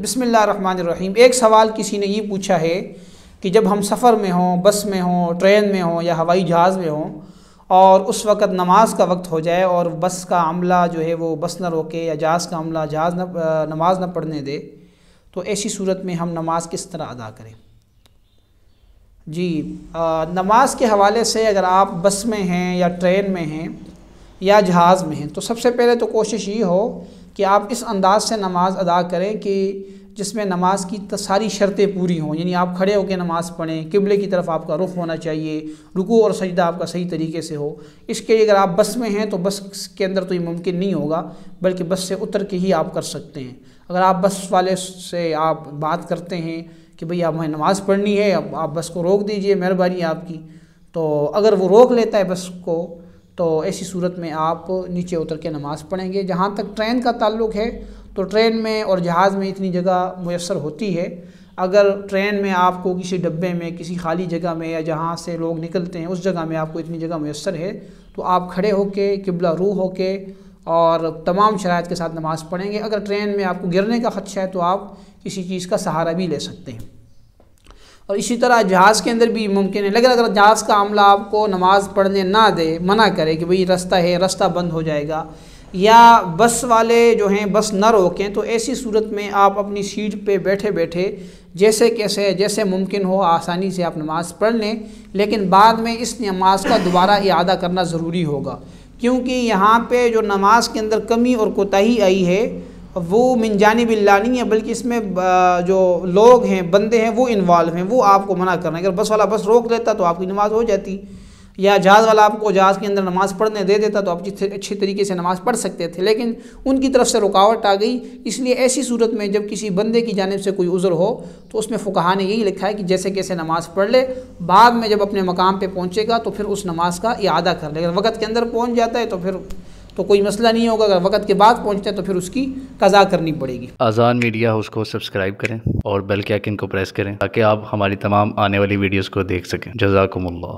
बिस्मिल्लाहिर्रहमानिर्रहीम। एक सवाल किसी ने ये पूछा है कि जब हम सफ़र में हों, बस में हों, ट्रेन में हों या हवाई जहाज़ में हों और उस वक़्त नमाज का वक्त हो जाए और बस का अमला जो है वो बस न रोके या जहाज़ का अमला जहाज़ नमाज न पढ़ने दे, तो ऐसी सूरत में हम नमाज किस तरह अदा करें? जी, नमाज के हवाले से अगर आप बस में हैं या ट्रेन में हैं या जहाज़ में हैं, तो सबसे पहले तो कोशिश ये हो कि आप इस अंदाज़ से नमाज अदा करें कि जिसमें नमाज की सारी शर्तें पूरी हों। यानी आप खड़े होकर नमाज़ पढ़ें, किबले की तरफ आपका रुख होना चाहिए, रुकू और सजदा आपका सही तरीके से हो। इसके लिए अगर आप बस में हैं तो बस के अंदर तो ये मुमकिन नहीं होगा, बल्कि बस से उतर के ही आप कर सकते हैं। अगर आप बस वाले से आप बात करते हैं कि भई आप हमें नमाज़ पढ़नी है, अब आप बस को रोक दीजिए, मेहरबानी आपकी, तो अगर वो रोक लेता है बस को, तो ऐसी सूरत में आप नीचे उतर के नमाज़ पढ़ेंगे। जहाँ तक ट्रेन का ताल्लुक़ है तो ट्रेन में और जहाज़ में इतनी जगह मुयस्सर होती है। अगर ट्रेन में आपको किसी डब्बे में, किसी खाली जगह में या जहाँ से लोग निकलते हैं उस जगह में आपको इतनी जगह मुयस्सर है, तो आप खड़े होके किबला रू होके और तमाम शराइत के साथ नमाज़ पढ़ेंगे। अगर ट्रेन में आपको गिरने का ख़दशा है तो आप किसी चीज़ का सहारा भी ले सकते हैं। और इसी तरह जहाज़ के अंदर भी मुमकिन है, लेकिन अगर जहाज़ का अमला आपको नमाज़ पढ़ने ना दे, मना करे कि भाई रास्ता है, रास्ता बंद हो जाएगा, या बस वाले जो हैं बस न रोकें, तो ऐसी सूरत में आप अपनी सीट पे बैठे बैठे जैसे मुमकिन हो आसानी से आप नमाज़ पढ़ लें। लेकिन बाद में इस नमाज का दोबारा इआदा करना ज़रूरी होगा, क्योंकि यहाँ पे जो नमाज के अंदर कमी और कोताही आई है वो मिन जानिबिल्लाह नहीं है, बल्कि इसमें जो लोग हैं, बंदे हैं, वो इन्वॉल्व हैं, वो आपको मना करना है। अगर बस वाला बस रोक लेता तो आपकी नमाज़ हो जाती, या जहाज़ वाला आपको जहाज़ के अंदर नमाज़ पढ़ने दे देता तो आप अच्छी तरीके से नमाज़ पढ़ सकते थे, लेकिन उनकी तरफ से रुकावट आ गई। इसलिए ऐसी सूरत में जब किसी बंदे की जानिब से कोई उज़्र हो तो उसमें फ़ुक़हा ने यही लिखा है कि जैसे कैसे नमाज़ पढ़ ले, बाद में जब अपने मकाम पे पहुँचेगा तो फिर उस नमाज का इआदा कर ले। अगर वक़्त के अंदर पहुँच जाता है तो फिर तो कोई मसला नहीं होगा, अगर वक़्त के बाद पहुँचता है तो फिर उसकी कज़ा करनी पड़ेगी। आज़ान मीडिया हाउस को सब्सक्राइब करें और बेल के आइकन को प्रेस करें ताकि आप हमारी तमाम आने वाली वीडियोस को देख सकें। जज़ाकुमुल्लाह।